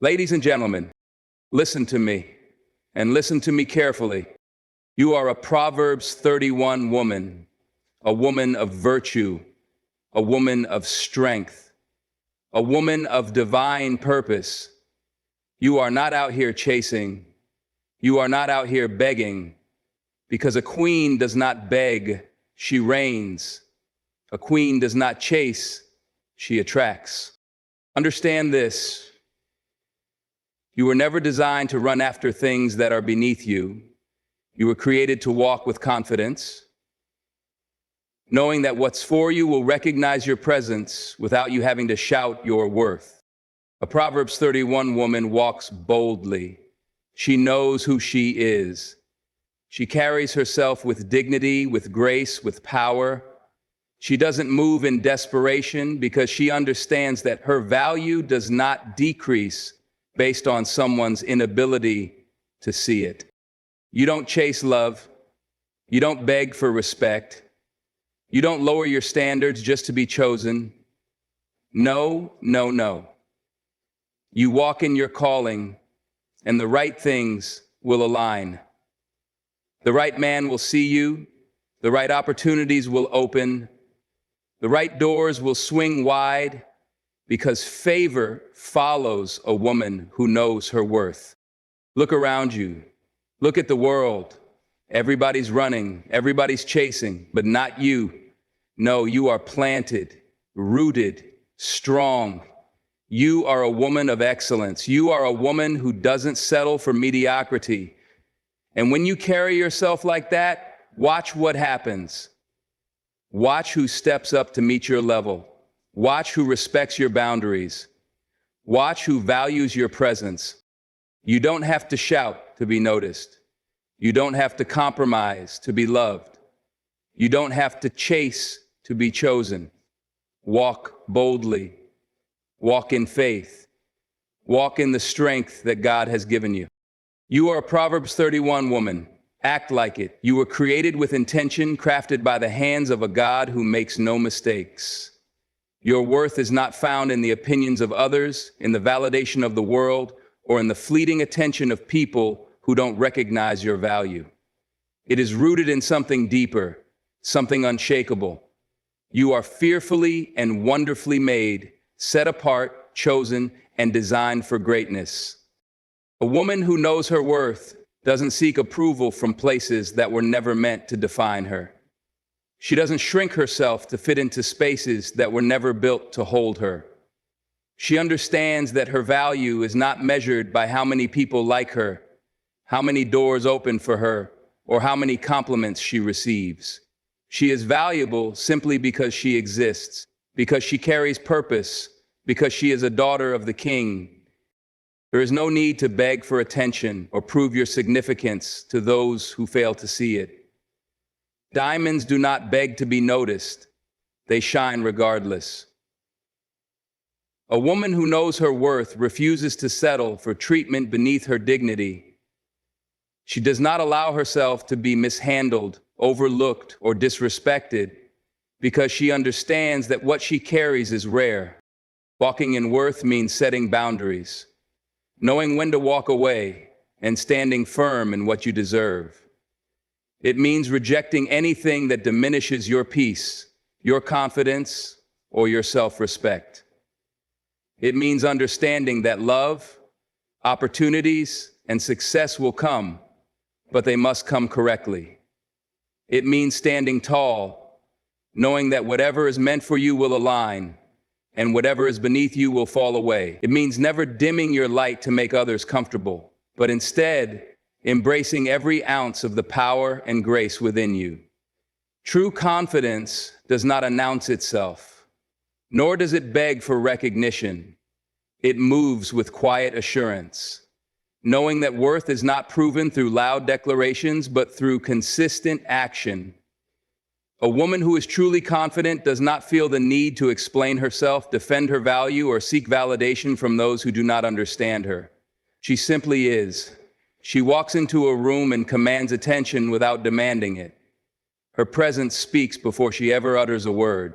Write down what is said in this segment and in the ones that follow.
Ladies and gentlemen, listen to me, and listen to me carefully. You are a Proverbs 31 woman, a woman of virtue, a woman of strength, a woman of divine purpose. You are not out here chasing. You are not out here begging, because a queen does not beg, she reigns. A queen does not chase, she attracts. Understand this. You were never designed to run after things that are beneath you. You were created to walk with confidence, knowing that what's for you will recognize your presence without you having to shout your worth. A Proverbs 31 woman walks boldly. She knows who she is. She carries herself with dignity, with grace, with power. She doesn't move in desperation because she understands that her value does not decrease based on someone's inability to see it. You don't chase love. You don't beg for respect. You don't lower your standards just to be chosen. No, no, no. You walk in your calling, and the right things will align. The right man will see you. The right opportunities will open. The right doors will swing wide, because favor follows a woman who knows her worth. Look around you. Look at the world. Everybody's running, everybody's chasing, but not you. No, you are planted, rooted, strong. You are a woman of excellence. You are a woman who doesn't settle for mediocrity. And when you carry yourself like that, watch what happens. Watch who steps up to meet your level. Watch who respects your boundaries. Watch who values your presence. You don't have to shout to be noticed. You don't have to compromise to be loved. You don't have to chase to be chosen. Walk boldly. Walk in faith. Walk in the strength that God has given you. You are a Proverbs 31 woman. Act like it. You were created with intention, crafted by the hands of a God who makes no mistakes. Your worth is not found in the opinions of others, in the validation of the world, or in the fleeting attention of people who don't recognize your value. It is rooted in something deeper, something unshakable. You are fearfully and wonderfully made, set apart, chosen, and designed for greatness. A woman who knows her worth doesn't seek approval from places that were never meant to define her. She doesn't shrink herself to fit into spaces that were never built to hold her. She understands that her value is not measured by how many people like her, how many doors open for her, or how many compliments she receives. She is valuable simply because she exists, because she carries purpose, because she is a daughter of the King. There is no need to beg for attention or prove your significance to those who fail to see it. Diamonds do not beg to be noticed. They shine regardless. A woman who knows her worth refuses to settle for treatment beneath her dignity. She does not allow herself to be mishandled, overlooked, or disrespected because she understands that what she carries is rare. Walking in worth means setting boundaries, knowing when to walk away, and standing firm in what you deserve. It means rejecting anything that diminishes your peace, your confidence, or your self-respect. It means understanding that love, opportunities, and success will come, but they must come correctly. It means standing tall, knowing that whatever is meant for you will align, and whatever is beneath you will fall away. It means never dimming your light to make others comfortable, but instead, embracing every ounce of the power and grace within you. True confidence does not announce itself, nor does it beg for recognition. It moves with quiet assurance, knowing that worth is not proven through loud declarations, but through consistent action. A woman who is truly confident does not feel the need to explain herself, defend her value, or seek validation from those who do not understand her. She simply is. She walks into a room and commands attention without demanding it. Her presence speaks before she ever utters a word.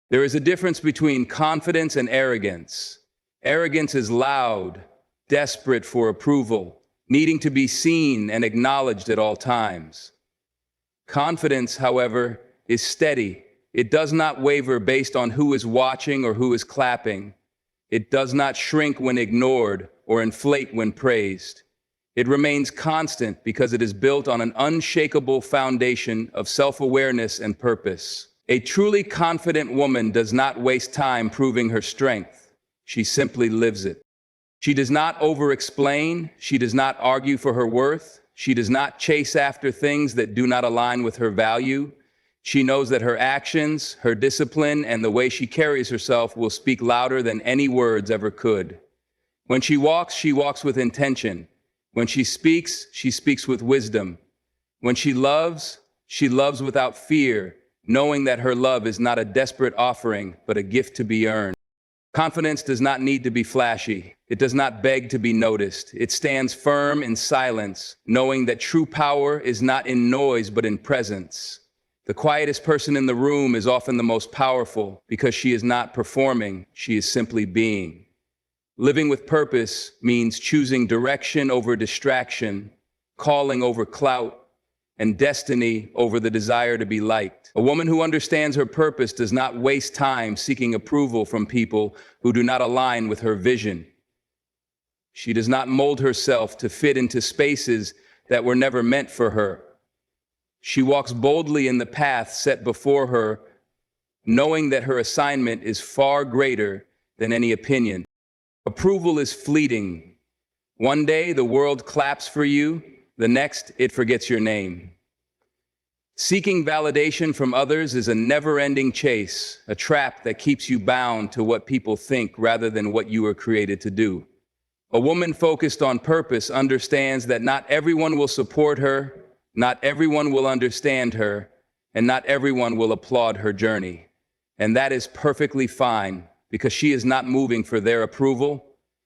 There is a difference between confidence and arrogance. Arrogance is loud, desperate for approval, needing to be seen and acknowledged at all times. Confidence, however, is steady. It does not waver based on who is watching or who is clapping. It does not shrink when ignored or inflate when praised. It remains constant because it is built on an unshakable foundation of self-awareness and purpose. A truly confident woman does not waste time proving her strength. She simply lives it. She does not over-explain. She does not argue for her worth. She does not chase after things that do not align with her value. She knows that her actions, her discipline, and the way she carries herself will speak louder than any words ever could. When she walks with intention. When she speaks with wisdom. When she loves without fear, knowing that her love is not a desperate offering, but a gift to be earned. Confidence does not need to be flashy. It does not beg to be noticed. It stands firm in silence, knowing that true power is not in noise, but in presence. The quietest person in the room is often the most powerful because she is not performing, she is simply being. Living with purpose means choosing direction over distraction, calling over clout, and destiny over the desire to be liked. A woman who understands her purpose does not waste time seeking approval from people who do not align with her vision. She does not mold herself to fit into spaces that were never meant for her. She walks boldly in the path set before her, knowing that her assignment is far greater than any opinion. Approval is fleeting. One day the world claps for you, the next it forgets your name. Seeking validation from others is a never-ending chase, a trap that keeps you bound to what people think rather than what you were created to do. A woman focused on purpose understands that not everyone will support her, not everyone will understand her, and not everyone will applaud her journey. And that is perfectly fine, because she is not moving for their approval,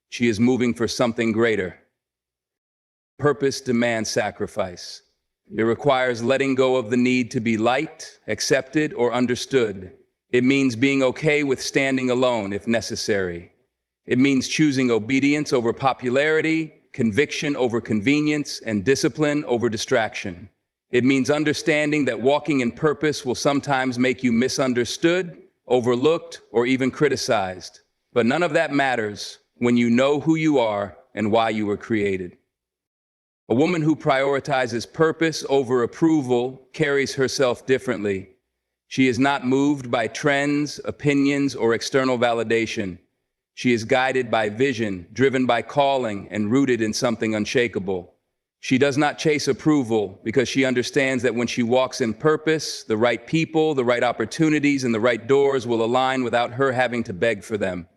she is moving for something greater. Purpose demands sacrifice. It requires letting go of the need to be liked, accepted, or understood. It means being okay with standing alone if necessary. It means choosing obedience over popularity, conviction over convenience, and discipline over distraction. It means understanding that walking in purpose will sometimes make you misunderstood, overlooked, or even criticized. But none of that matters when you know who you are and why you were created. A woman who prioritizes purpose over approval carries herself differently. She is not moved by trends, opinions, or external validation. She is guided by vision, driven by calling, and rooted in something unshakable. She does not chase approval because she understands that when she walks in purpose, the right people, the right opportunities, and the right doors will align without her having to beg for them.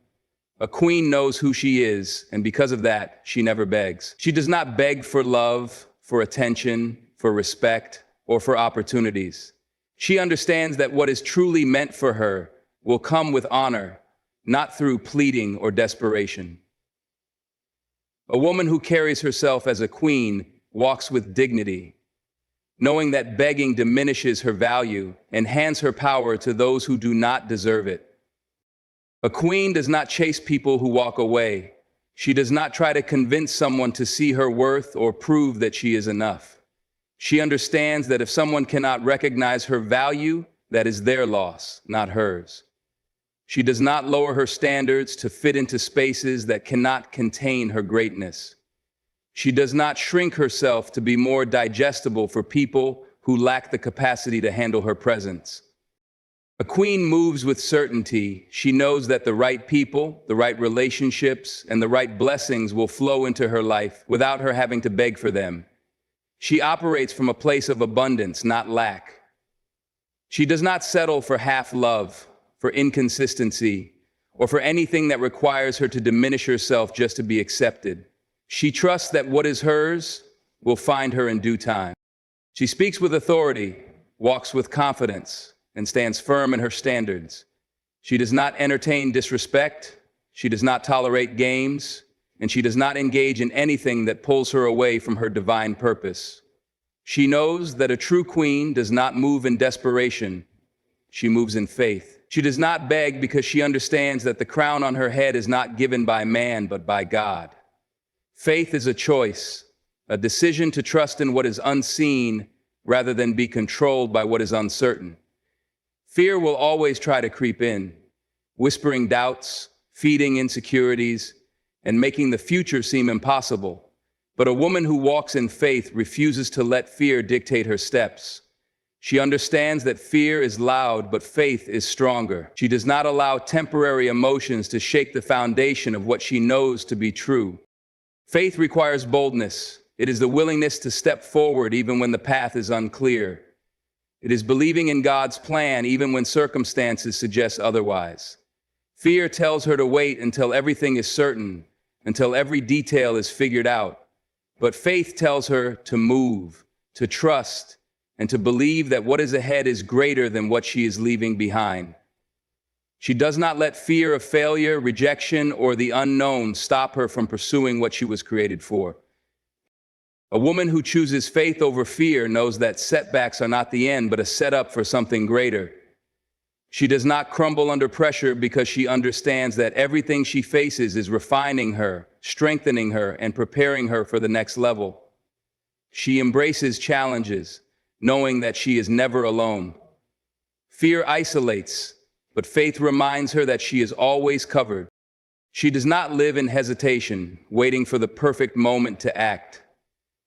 A queen knows who she is, and because of that, she never begs. She does not beg for love, for attention, for respect, or for opportunities. She understands that what is truly meant for her will come with honor, not through pleading or desperation. A woman who carries herself as a queen walks with dignity, knowing that begging diminishes her value and hands her power to those who do not deserve it. A queen does not chase people who walk away. She does not try to convince someone to see her worth or prove that she is enough. She understands that if someone cannot recognize her value, that is their loss, not hers. She does not lower her standards to fit into spaces that cannot contain her greatness. She does not shrink herself to be more digestible for people who lack the capacity to handle her presence. A queen moves with certainty. She knows that the right people, the right relationships, and the right blessings will flow into her life without her having to beg for them. She operates from a place of abundance, not lack. She does not settle for half love, for inconsistency, or for anything that requires her to diminish herself just to be accepted. She trusts that what is hers will find her in due time. She speaks with authority, walks with confidence, and stands firm in her standards. She does not entertain disrespect, she does not tolerate games, and she does not engage in anything that pulls her away from her divine purpose. She knows that a true queen does not move in desperation, she moves in faith. She does not beg because she understands that the crown on her head is not given by man, but by God. Faith is a choice, a decision to trust in what is unseen rather than be controlled by what is uncertain. Fear will always try to creep in, whispering doubts, feeding insecurities, and making the future seem impossible. But a woman who walks in faith refuses to let fear dictate her steps. She understands that fear is loud, but faith is stronger. She does not allow temporary emotions to shake the foundation of what she knows to be true. Faith requires boldness. It is the willingness to step forward even when the path is unclear. It is believing in God's plan even when circumstances suggest otherwise. Fear tells her to wait until everything is certain, until every detail is figured out. But faith tells her to move, to trust, and to believe that what is ahead is greater than what she is leaving behind. She does not let fear of failure, rejection, or the unknown stop her from pursuing what she was created for. A woman who chooses faith over fear knows that setbacks are not the end, but a setup for something greater. She does not crumble under pressure because she understands that everything she faces is refining her, strengthening her, and preparing her for the next level. She embraces challenges, knowing that she is never alone. Fear isolates, but faith reminds her that she is always covered. She does not live in hesitation, waiting for the perfect moment to act.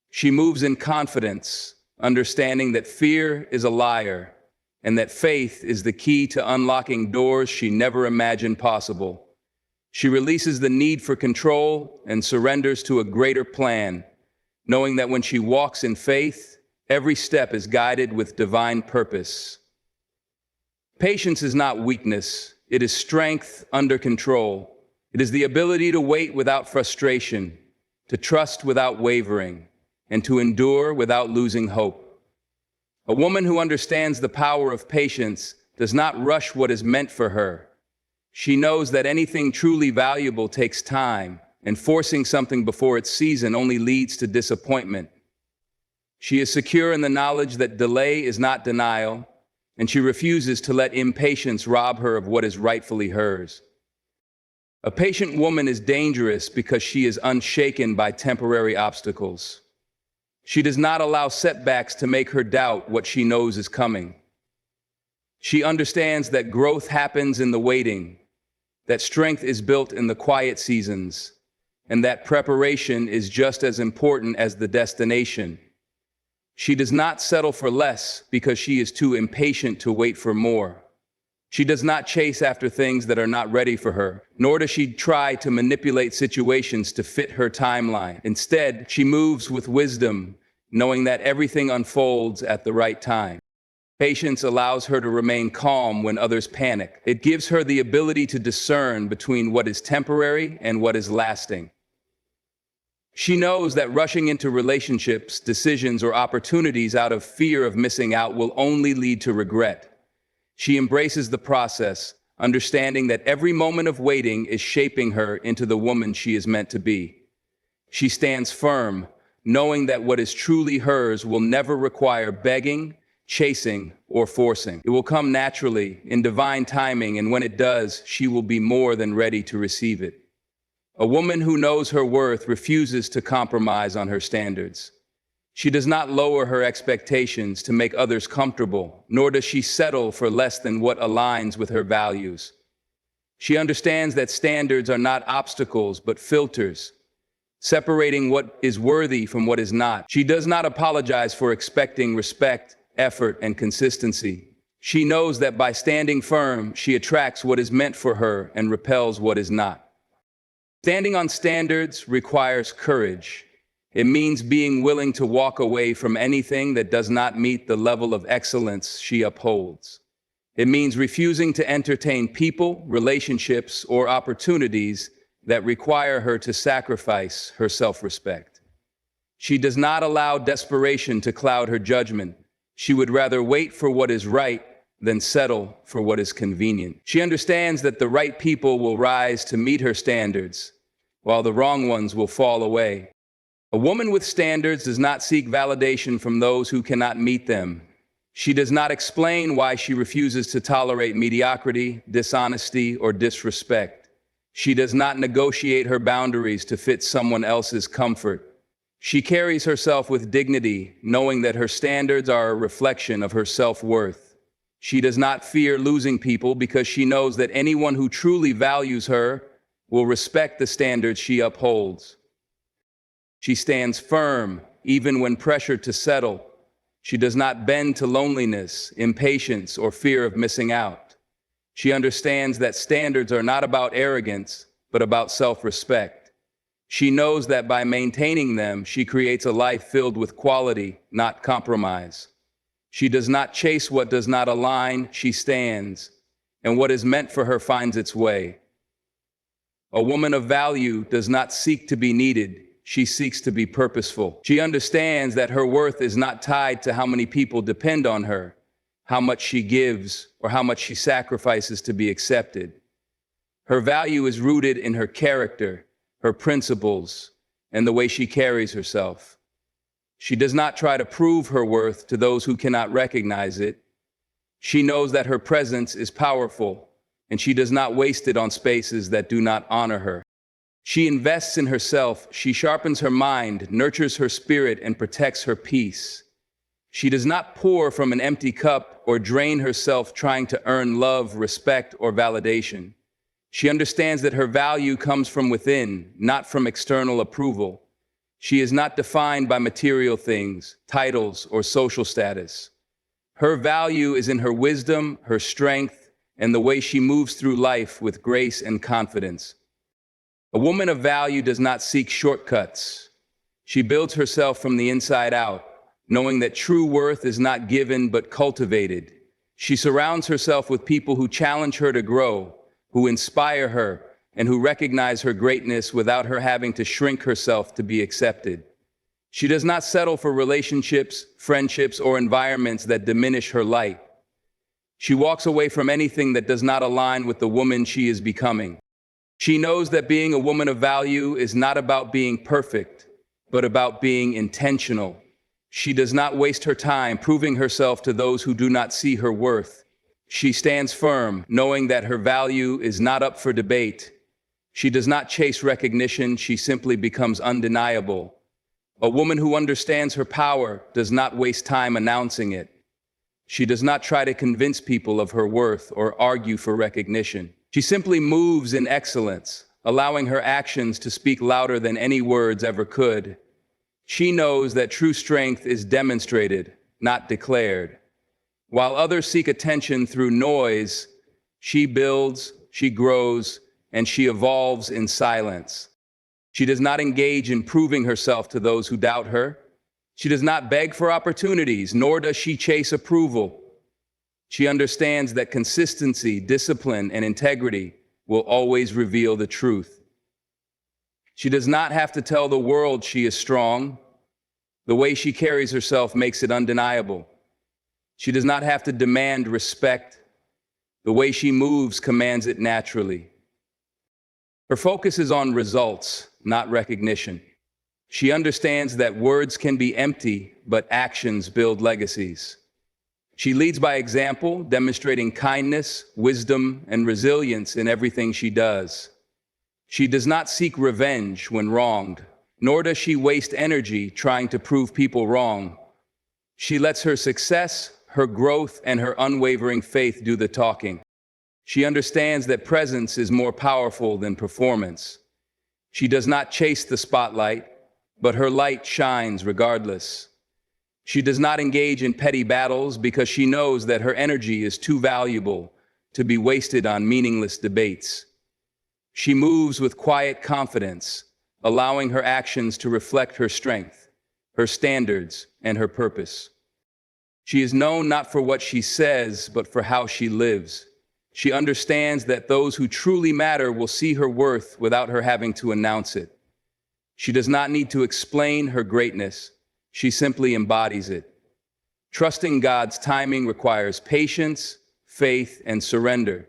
She moves in confidence, understanding that fear is a liar, and that faith is the key to unlocking doors she never imagined possible. She releases the need for control and surrenders to a greater plan, knowing that when she walks in faith, every step is guided with divine purpose. Patience is not weakness, it is strength under control. It is the ability to wait without frustration, to trust without wavering, and to endure without losing hope. A woman who understands the power of patience does not rush what is meant for her. She knows that anything truly valuable takes time, and forcing something before its season only leads to disappointment. She is secure in the knowledge that delay is not denial, and she refuses to let impatience rob her of what is rightfully hers. A patient woman is dangerous because she is unshaken by temporary obstacles. She does not allow setbacks to make her doubt what she knows is coming. She understands that growth happens in the waiting, that strength is built in the quiet seasons, and that preparation is just as important as the destination. She does not settle for less because she is too impatient to wait for more. She does not chase after things that are not ready for her, nor does she try to manipulate situations to fit her timeline. Instead, she moves with wisdom, knowing that everything unfolds at the right time. Patience allows her to remain calm when others panic. It gives her the ability to discern between what is temporary and what is lasting. She knows that rushing into relationships, decisions, or opportunities out of fear of missing out will only lead to regret. She embraces the process, understanding that every moment of waiting is shaping her into the woman she is meant to be. She stands firm, knowing that what is truly hers will never require begging, chasing, or forcing. It will come naturally, in divine timing, and when it does, she will be more than ready to receive it. A woman who knows her worth refuses to compromise on her standards. She does not lower her expectations to make others comfortable, nor does she settle for less than what aligns with her values. She understands that standards are not obstacles, but filters, separating what is worthy from what is not. She does not apologize for expecting respect, effort, and consistency. She knows that by standing firm, she attracts what is meant for her and repels what is not. Standing on standards requires courage. It means being willing to walk away from anything that does not meet the level of excellence she upholds. It means refusing to entertain people, relationships, or opportunities that require her to sacrifice her self-respect. She does not allow desperation to cloud her judgment. She would rather wait for what is right than settle for what is convenient. She understands that the right people will rise to meet her standards, while the wrong ones will fall away. A woman with standards does not seek validation from those who cannot meet them. She does not explain why she refuses to tolerate mediocrity, dishonesty, or disrespect. She does not negotiate her boundaries to fit someone else's comfort. She carries herself with dignity, knowing that her standards are a reflection of her self-worth. She does not fear losing people because she knows that anyone who truly values her will respect the standards she upholds. She stands firm, even when pressured to settle. She does not bend to loneliness, impatience, or fear of missing out. She understands that standards are not about arrogance, but about self-respect. She knows that by maintaining them, she creates a life filled with quality, not compromise. She does not chase what does not align, she stands, and what is meant for her finds its way. A woman of value does not seek to be needed, she seeks to be purposeful. She understands that her worth is not tied to how many people depend on her, how much she gives, or how much she sacrifices to be accepted. Her value is rooted in her character, her principles, and the way she carries herself. She does not try to prove her worth to those who cannot recognize it. She knows that her presence is powerful, and she does not waste it on spaces that do not honor her. She invests in herself, she sharpens her mind, nurtures her spirit, and protects her peace. She does not pour from an empty cup or drain herself trying to earn love, respect, or validation. She understands that her value comes from within, not from external approval. She is not defined by material things, titles, or social status. Her value is in her wisdom, her strength, and the way she moves through life with grace and confidence. A woman of value does not seek shortcuts. She builds herself from the inside out, knowing that true worth is not given but cultivated. She surrounds herself with people who challenge her to grow, who inspire her, and who recognize her greatness without her having to shrink herself to be accepted. She does not settle for relationships, friendships, or environments that diminish her light. She walks away from anything that does not align with the woman she is becoming. She knows that being a woman of value is not about being perfect, but about being intentional. She does not waste her time proving herself to those who do not see her worth. She stands firm, knowing that her value is not up for debate. She does not chase recognition, she simply becomes undeniable. A woman who understands her power does not waste time announcing it. She does not try to convince people of her worth or argue for recognition. She simply moves in excellence, allowing her actions to speak louder than any words ever could. She knows that true strength is demonstrated, not declared. While others seek attention through noise, she builds, she grows, and she evolves in silence. She does not engage in proving herself to those who doubt her. She does not beg for opportunities, nor does she chase approval. She understands that consistency, discipline, and integrity will always reveal the truth. She does not have to tell the world she is strong. The way she carries herself makes it undeniable. She does not have to demand respect. The way she moves commands it naturally. Her focus is on results, not recognition. She understands that words can be empty, but actions build legacies. She leads by example, demonstrating kindness, wisdom, and resilience in everything she does. She does not seek revenge when wronged, nor does she waste energy trying to prove people wrong. She lets her success, her growth, and her unwavering faith do the talking. She understands that presence is more powerful than performance. She does not chase the spotlight, but her light shines regardless. She does not engage in petty battles because she knows that her energy is too valuable to be wasted on meaningless debates. She moves with quiet confidence, allowing her actions to reflect her strength, her standards, and her purpose. She is known not for what she says, but for how she lives. She understands that those who truly matter will see her worth without her having to announce it. She does not need to explain her greatness. She simply embodies it. Trusting God's timing requires patience, faith, and surrender.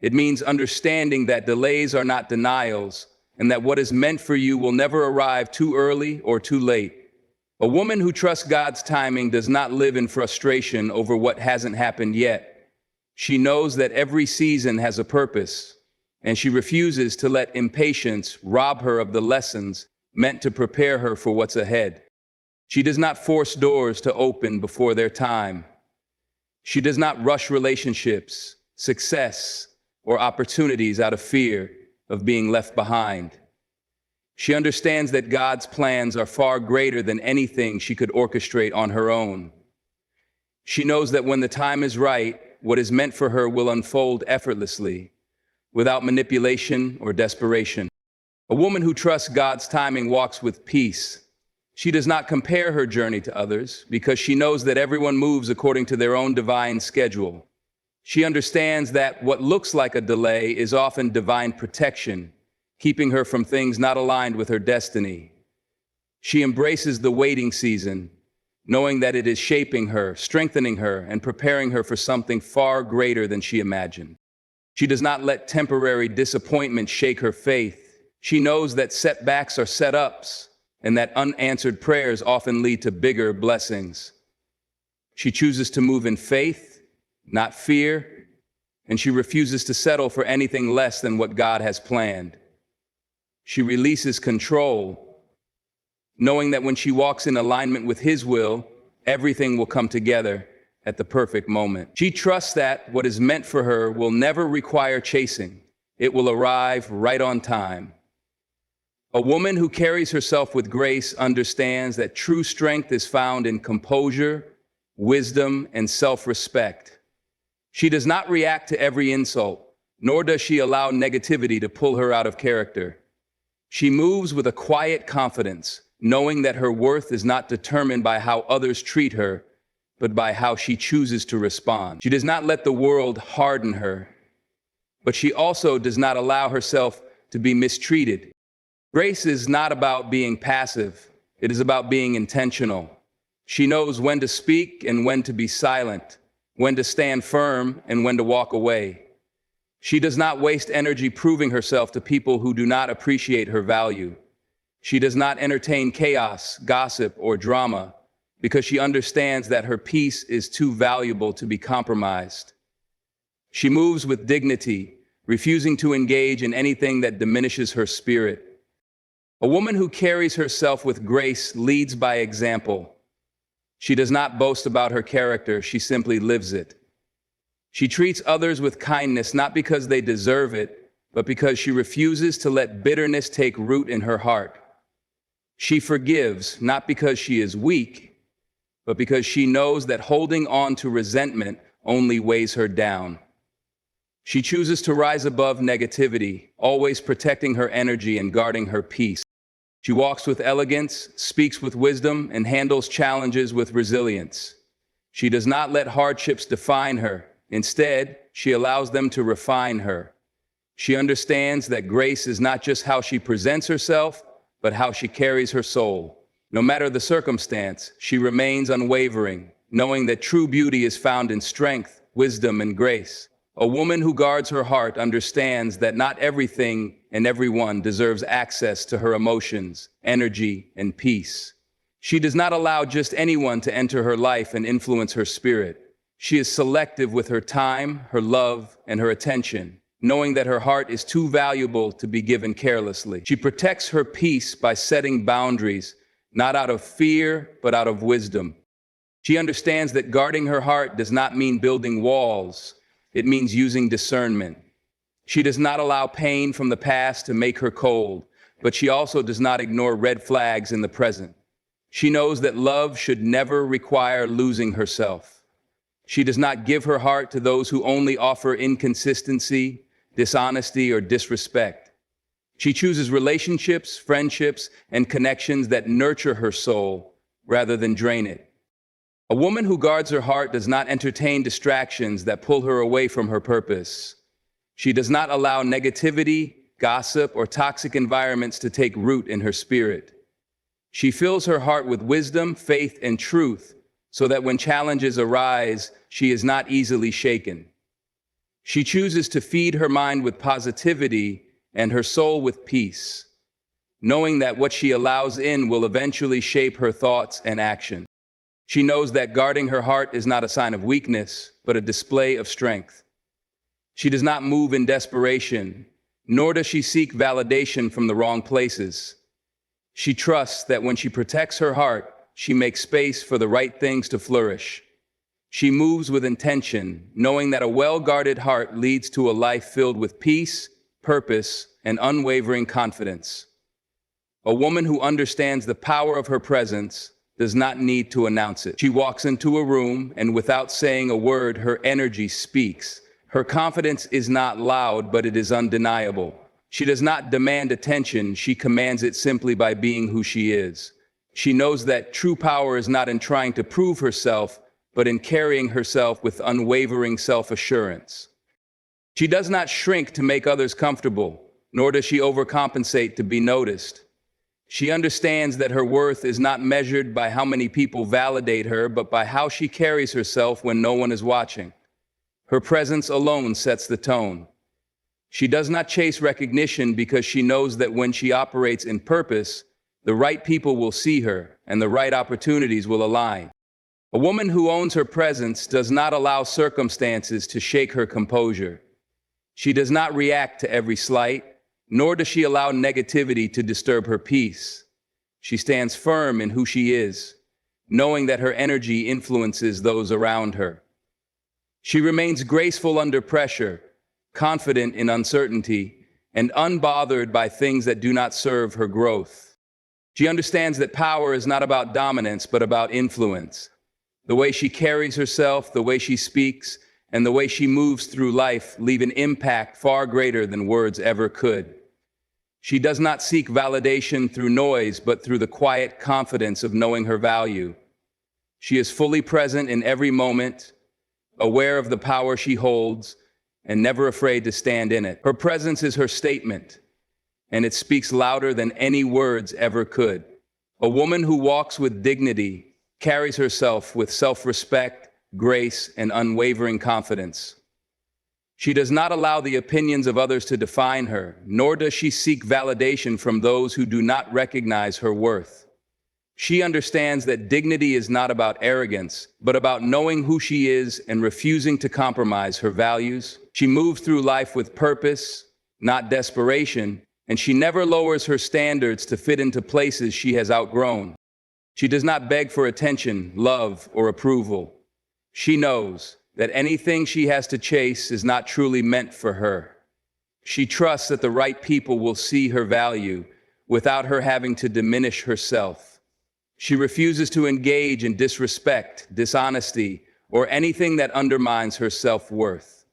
It means understanding that delays are not denials, and that what is meant for you will never arrive too early or too late. A woman who trusts God's timing does not live in frustration over what hasn't happened yet. She knows that every season has a purpose, and she refuses to let impatience rob her of the lessons meant to prepare her for what's ahead. She does not force doors to open before their time. She does not rush relationships, success, or opportunities out of fear of being left behind. She understands that God's plans are far greater than anything she could orchestrate on her own. She knows that when the time is right, what is meant for her will unfold effortlessly, without manipulation or desperation. A woman who trusts God's timing walks with peace. She does not compare her journey to others because she knows that everyone moves according to their own divine schedule. She understands that what looks like a delay is often divine protection, keeping her from things not aligned with her destiny. She embraces the waiting season, knowing that it is shaping her, strengthening her, and preparing her for something far greater than she imagined. She does not let temporary disappointment shake her faith. She knows that setbacks are setups, and that unanswered prayers often lead to bigger blessings. She chooses to move in faith, not fear, and she refuses to settle for anything less than what God has planned. She releases control, knowing that when she walks in alignment with His will, everything will come together at the perfect moment. She trusts that what is meant for her will never require chasing. It will arrive right on time. A woman who carries herself with grace understands that true strength is found in composure, wisdom, and self-respect. She does not react to every insult, nor does she allow negativity to pull her out of character. She moves with a quiet confidence, knowing that her worth is not determined by how others treat her, but by how she chooses to respond. She does not let the world harden her, but she also does not allow herself to be mistreated. Grace is not about being passive. It is about being intentional. She knows when to speak and when to be silent, when to stand firm and when to walk away. She does not waste energy proving herself to people who do not appreciate her value. She does not entertain chaos, gossip, or drama because she understands that her peace is too valuable to be compromised. She moves with dignity, refusing to engage in anything that diminishes her spirit. A woman who carries herself with grace leads by example. She does not boast about her character, she simply lives it. She treats others with kindness not because they deserve it, but because she refuses to let bitterness take root in her heart. She forgives not because she is weak, but because she knows that holding on to resentment only weighs her down. She chooses to rise above negativity, always protecting her energy and guarding her peace. She walks with elegance, speaks with wisdom, and handles challenges with resilience. She does not let hardships define her. Instead, she allows them to refine her. She understands that grace is not just how she presents herself, but how she carries her soul. No matter the circumstance, she remains unwavering, knowing that true beauty is found in strength, wisdom, and grace. A woman who guards her heart understands that not everything and everyone deserves access to her emotions, energy, and peace. She does not allow just anyone to enter her life and influence her spirit. She is selective with her time, her love, and her attention, knowing that her heart is too valuable to be given carelessly. She protects her peace by setting boundaries, not out of fear, but out of wisdom. She understands that guarding her heart does not mean building walls. It means using discernment. She does not allow pain from the past to make her cold, but she also does not ignore red flags in the present. She knows that love should never require losing herself. She does not give her heart to those who only offer inconsistency, dishonesty, or disrespect. She chooses relationships, friendships, and connections that nurture her soul rather than drain it. A woman who guards her heart does not entertain distractions that pull her away from her purpose. She does not allow negativity, gossip, or toxic environments to take root in her spirit. She fills her heart with wisdom, faith, and truth so that when challenges arise, she is not easily shaken. She chooses to feed her mind with positivity and her soul with peace, knowing that what she allows in will eventually shape her thoughts and actions. She knows that guarding her heart is not a sign of weakness, but a display of strength. She does not move in desperation, nor does she seek validation from the wrong places. She trusts that when she protects her heart, she makes space for the right things to flourish. She moves with intention, knowing that a well-guarded heart leads to a life filled with peace, purpose, and unwavering confidence. A woman who understands the power of her presence does not need to announce it. She walks into a room, and without saying a word, her energy speaks. Her confidence is not loud, but it is undeniable. She does not demand attention, she commands it simply by being who she is. She knows that true power is not in trying to prove herself, but in carrying herself with unwavering self-assurance. She does not shrink to make others comfortable, nor does she overcompensate to be noticed. She understands that her worth is not measured by how many people validate her, but by how she carries herself when no one is watching. Her presence alone sets the tone. She does not chase recognition because she knows that when she operates in purpose, the right people will see her and the right opportunities will align. A woman who owns her presence does not allow circumstances to shake her composure. She does not react to every slight, nor does she allow negativity to disturb her peace. She stands firm in who she is, knowing that her energy influences those around her. She remains graceful under pressure, confident in uncertainty, and unbothered by things that do not serve her growth. She understands that power is not about dominance, but about influence. The way she carries herself, the way she speaks, and the way she moves through life leave an impact far greater than words ever could. She does not seek validation through noise, but through the quiet confidence of knowing her value. She is fully present in every moment, aware of the power she holds, and never afraid to stand in it. Her presence is her statement, and it speaks louder than any words ever could. A woman who walks with dignity carries herself with self-respect, grace, and unwavering confidence. She does not allow the opinions of others to define her, nor does she seek validation from those who do not recognize her worth. She understands that dignity is not about arrogance, but about knowing who she is and refusing to compromise her values. She moves through life with purpose, not desperation, and she never lowers her standards to fit into places she has outgrown. She does not beg for attention, love, or approval. She knows that anything she has to chase is not truly meant for her. She trusts that the right people will see her value without her having to diminish herself. She refuses to engage in disrespect, dishonesty, or anything that undermines her self-worth.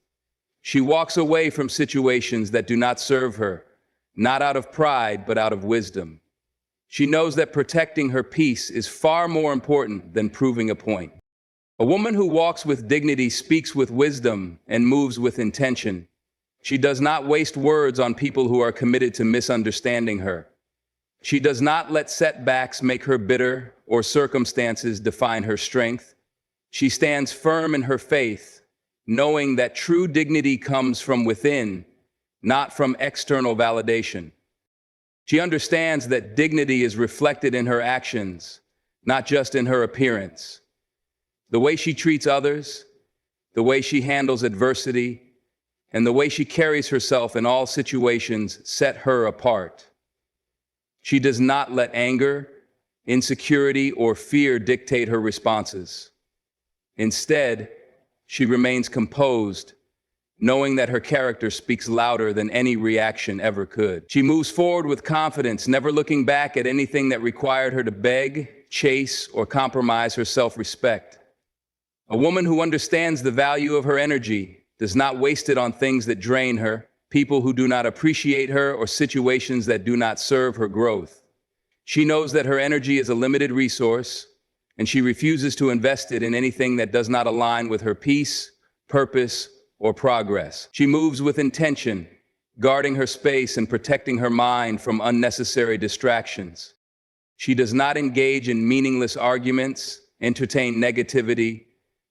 She walks away from situations that do not serve her, not out of pride, but out of wisdom. She knows that protecting her peace is far more important than proving a point. A woman who walks with dignity speaks with wisdom and moves with intention. She does not waste words on people who are committed to misunderstanding her. She does not let setbacks make her bitter or circumstances define her strength. She stands firm in her faith, knowing that true dignity comes from within, not from external validation. She understands that dignity is reflected in her actions, not just in her appearance. The way she treats others, the way she handles adversity, and the way she carries herself in all situations set her apart. She does not let anger, insecurity, or fear dictate her responses. Instead, she remains composed, knowing that her character speaks louder than any reaction ever could. She moves forward with confidence, never looking back at anything that required her to beg, chase, or compromise her self-respect. A woman who understands the value of her energy does not waste it on things that drain her, people who do not appreciate her, or situations that do not serve her growth. She knows that her energy is a limited resource, and she refuses to invest it in anything that does not align with her peace, purpose, or progress. She moves with intention, guarding her space and protecting her mind from unnecessary distractions. She does not engage in meaningless arguments, entertain negativity,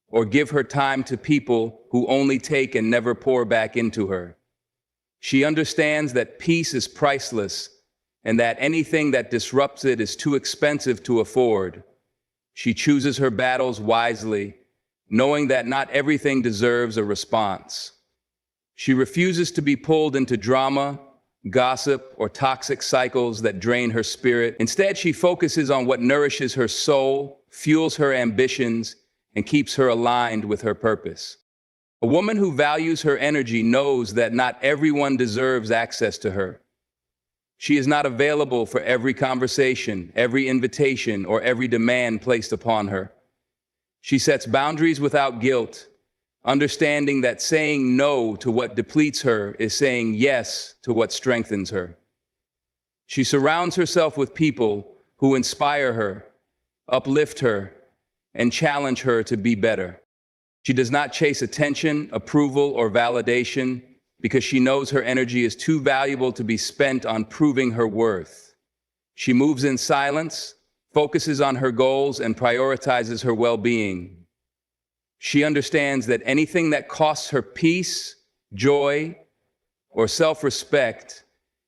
or give her time to people who only take and never pour back into her. She understands that peace is priceless and that anything that disrupts it is too expensive to afford. She chooses her battles wisely, knowing that not everything deserves a response. She refuses to be pulled into drama, gossip, or toxic cycles that drain her spirit. Instead, she focuses on what nourishes her soul, fuels her ambitions, and keeps her aligned with her purpose. A woman who values her energy knows that not everyone deserves access to her. She is not available for every conversation, every invitation, or every demand placed upon her. She sets boundaries without guilt, understanding that saying no to what depletes her is saying yes to what strengthens her. She surrounds herself with people who inspire her, uplift her, and challenge her to be better. She does not chase attention, approval, or validation because she knows her energy is too valuable to be spent on proving her worth. She moves in silence, focuses on her goals, and prioritizes her well-being. She understands that anything that costs her peace, joy, or self-respect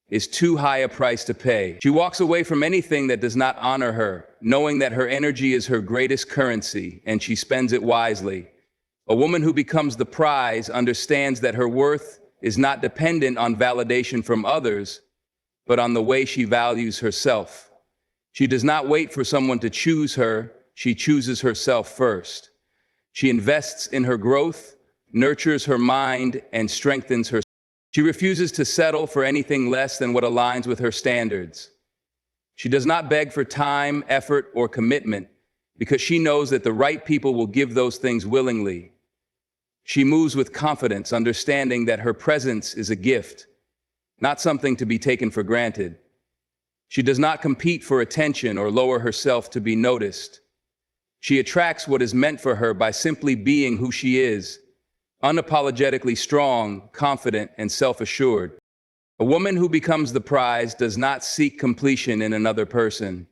is too high a price to pay. She walks away from anything that does not honor her, knowing that her energy is her greatest currency, and she spends it wisely. A woman who becomes the prize understands that her worth is not dependent on validation from others, but on the way she values herself. She does not wait for someone to choose her, she chooses herself first. She invests in her growth, nurtures her mind, and strengthens her. She refuses to settle for anything less than what aligns with her standards. She does not beg for time, effort, or commitment because she knows that the right people will give those things willingly. She moves with confidence, understanding that her presence is a gift, not something to be taken for granted. She does not compete for attention or lower herself to be noticed. She attracts what is meant for her by simply being who she is, unapologetically strong, confident, and self-assured. A woman who becomes the prize does not seek completion in another person.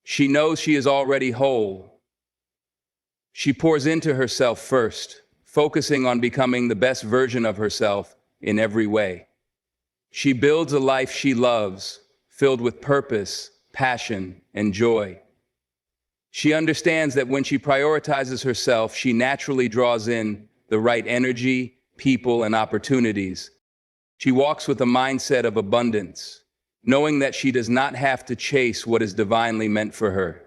She knows she is already whole. She pours into herself first, focusing on becoming the best version of herself in every way. She builds a life she loves, filled with purpose, passion, and joy. She understands that when she prioritizes herself, she naturally draws in the right energy, people, and opportunities. She walks with a mindset of abundance, knowing that she does not have to chase what is divinely meant for her.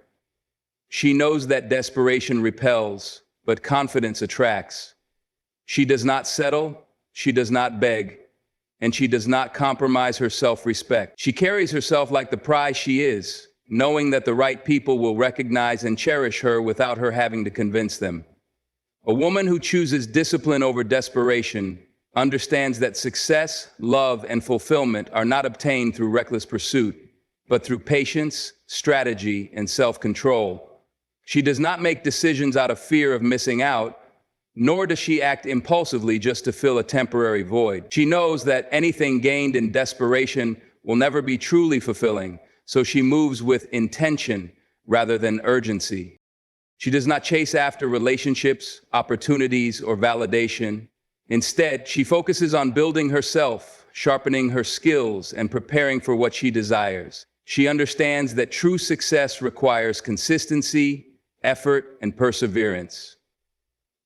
She knows that desperation repels, but confidence attracts. She does not settle, she does not beg, and she does not compromise her self-respect. She carries herself like the prize she is, knowing that the right people will recognize and cherish her without her having to convince them. A woman who chooses discipline over desperation understands that success, love, and fulfillment are not obtained through reckless pursuit, but through patience, strategy, and self-control. She does not make decisions out of fear of missing out, nor does she act impulsively just to fill a temporary void. She knows that anything gained in desperation will never be truly fulfilling, so she moves with intention rather than urgency. She does not chase after relationships, opportunities, or validation. Instead, she focuses on building herself, sharpening her skills, and preparing for what she desires. She understands that true success requires consistency, effort, and perseverance.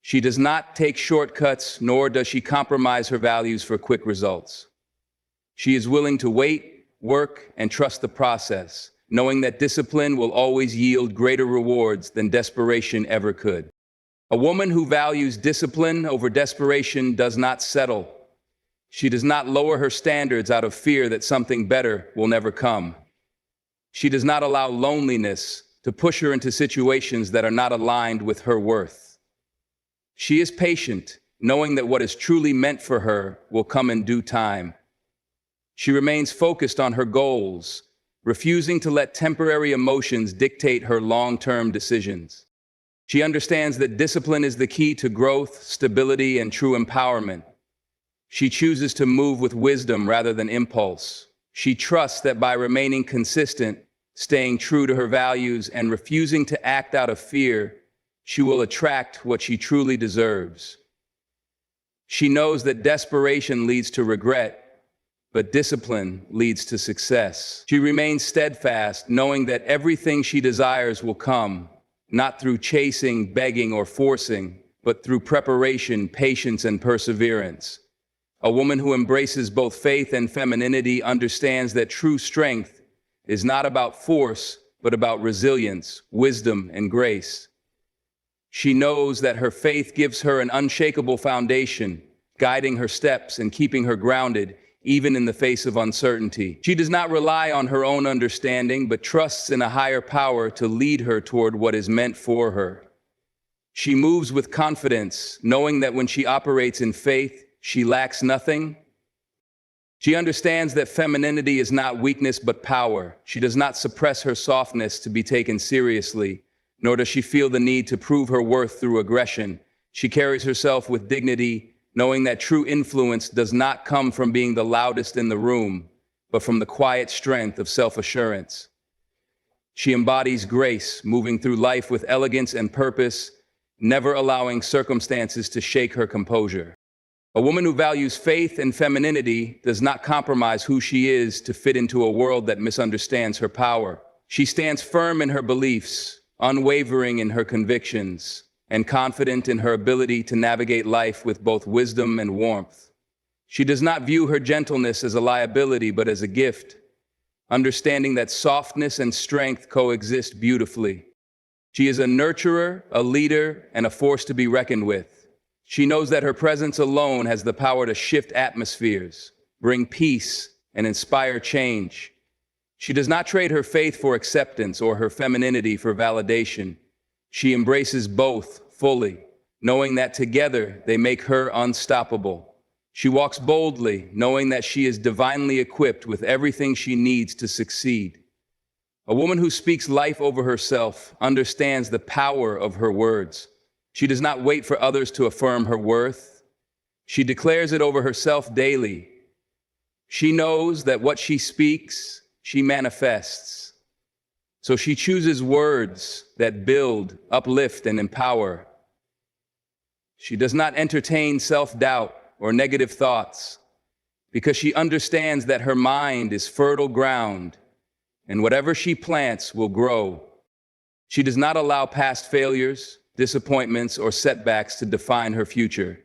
She does not take shortcuts, nor does she compromise her values for quick results. She is willing to wait, work, and trust the process, knowing that discipline will always yield greater rewards than desperation ever could. A woman who values discipline over desperation does not settle. She does not lower her standards out of fear that something better will never come. She does not allow loneliness to push her into situations that are not aligned with her worth. She is patient, knowing that what is truly meant for her will come in due time. She remains focused on her goals, refusing to let temporary emotions dictate her long-term decisions. She understands that discipline is the key to growth, stability, and true empowerment. She chooses to move with wisdom rather than impulse. She trusts that by remaining consistent, staying true to her values, and refusing to act out of fear, she will attract what she truly deserves. She knows that desperation leads to regret, but discipline leads to success. She remains steadfast, knowing that everything she desires will come, not through chasing, begging, or forcing, but through preparation, patience, and perseverance. A woman who embraces both faith and femininity understands that true strength is not about force, but about resilience, wisdom, and grace. She knows that her faith gives her an unshakable foundation, guiding her steps and keeping her grounded, even in the face of uncertainty. She does not rely on her own understanding, but trusts in a higher power to lead her toward what is meant for her. She moves with confidence, knowing that when she operates in faith, she lacks nothing. She understands that femininity is not weakness but power. She does not suppress her softness to be taken seriously, nor does she feel the need to prove her worth through aggression. She carries herself with dignity, knowing that true influence does not come from being the loudest in the room, but from the quiet strength of self-assurance. She embodies grace, moving through life with elegance and purpose, never allowing circumstances to shake her composure. A woman who values faith and femininity does not compromise who she is to fit into a world that misunderstands her power. She stands firm in her beliefs, unwavering in her convictions, and confident in her ability to navigate life with both wisdom and warmth. She does not view her gentleness as a liability, but as a gift, understanding that softness and strength coexist beautifully. She is a nurturer, a leader, and a force to be reckoned with. She knows that her presence alone has the power to shift atmospheres, bring peace, and inspire change. She does not trade her faith for acceptance or her femininity for validation. She embraces both fully, knowing that together they make her unstoppable. She walks boldly, knowing that she is divinely equipped with everything she needs to succeed. A woman who speaks life over herself understands the power of her words. She does not wait for others to affirm her worth. She declares it over herself daily. She knows that what she speaks, she manifests. So she chooses words that build, uplift, and empower. She does not entertain self-doubt or negative thoughts because she understands that her mind is fertile ground and whatever she plants will grow. She does not allow past failures, disappointments, or setbacks to define her future.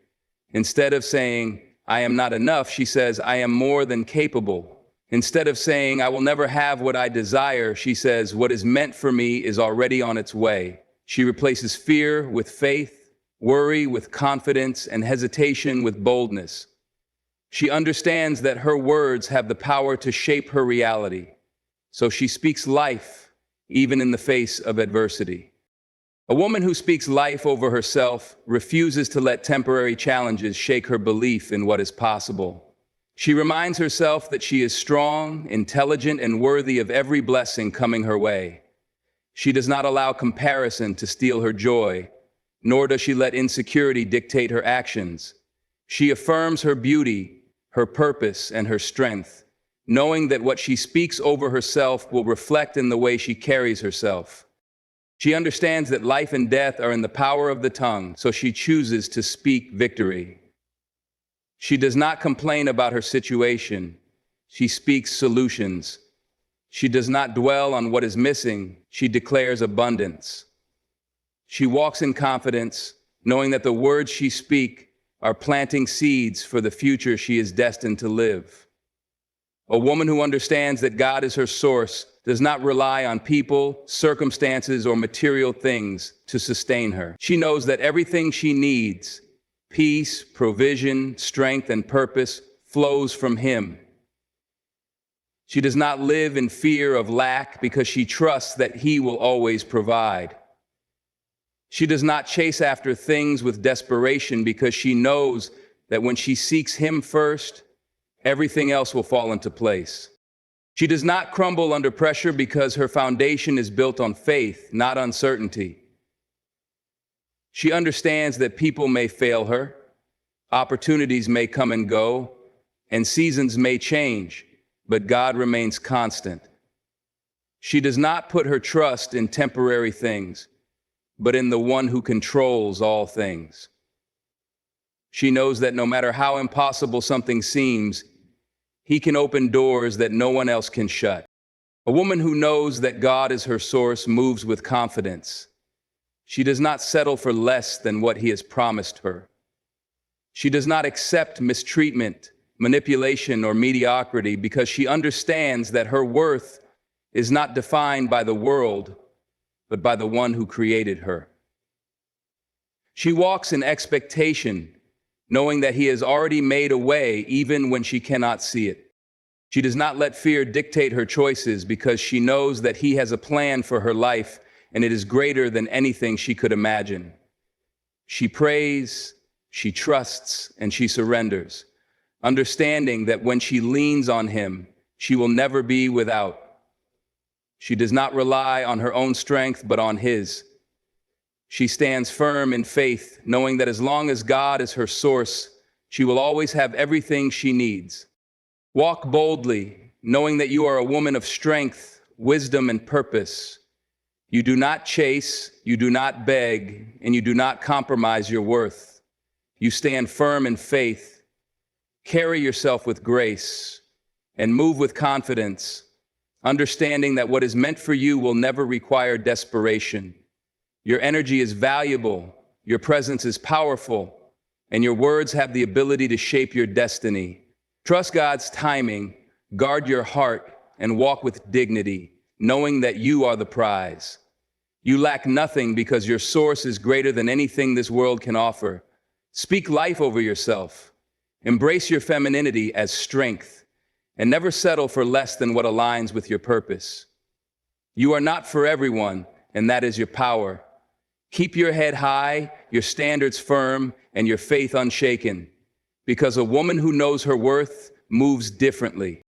Instead of saying, "I am not enough," she says, "I am more than capable." Instead of saying, "I will never have what I desire," she says, "What is meant for me is already on its way." She replaces fear with faith, worry with confidence, and hesitation with boldness. She understands that her words have the power to shape her reality. So she speaks life, even in the face of adversity. A woman who speaks life over herself refuses to let temporary challenges shake her belief in what is possible. She reminds herself that she is strong, intelligent, and worthy of every blessing coming her way. She does not allow comparison to steal her joy, nor does she let insecurity dictate her actions. She affirms her beauty, her purpose, and her strength, knowing that what she speaks over herself will reflect in the way she carries herself. She understands that life and death are in the power of the tongue, so she chooses to speak victory. She does not complain about her situation. She speaks solutions. She does not dwell on what is missing. She declares abundance. She walks in confidence, knowing that the words she speaks are planting seeds for the future she is destined to live. A woman who understands that God is her source does not rely on people, circumstances, or material things to sustain her. She knows that everything she needs, peace, provision, strength, and purpose, flows from Him. She does not live in fear of lack because she trusts that He will always provide. She does not chase after things with desperation because she knows that when she seeks Him first, everything else will fall into place. She does not crumble under pressure because her foundation is built on faith, not uncertainty. She understands that people may fail her, opportunities may come and go, and seasons may change, but God remains constant. She does not put her trust in temporary things, but in the one who controls all things. She knows that no matter how impossible something seems, He can open doors that no one else can shut. A woman who knows that God is her source moves with confidence. She does not settle for less than what He has promised her. She does not accept mistreatment, manipulation, or mediocrity because she understands that her worth is not defined by the world, but by the one who created her. She walks in expectation, knowing that he has already made a way even when she cannot see it. She does not let fear dictate her choices because she knows that he has a plan for her life and it is greater than anything she could imagine. She prays, she trusts, and she surrenders, understanding that when she leans on him, she will never be without. She does not rely on her own strength, but on his. She stands firm in faith, knowing that as long as God is her source, she will always have everything she needs. Walk boldly, knowing that you are a woman of strength, wisdom, and purpose. You do not chase, you do not beg, and you do not compromise your worth. You stand firm in faith, carry yourself with grace, and move with confidence, understanding that what is meant for you will never require desperation. Your energy is valuable, your presence is powerful, and your words have the ability to shape your destiny. Trust God's timing, guard your heart, and walk with dignity, knowing that you are the prize. You lack nothing because your source is greater than anything this world can offer. Speak life over yourself. Embrace your femininity as strength, and never settle for less than what aligns with your purpose. You are not for everyone, and that is your power. Keep your head high, your standards firm, and your faith unshaken, because a woman who knows her worth moves differently.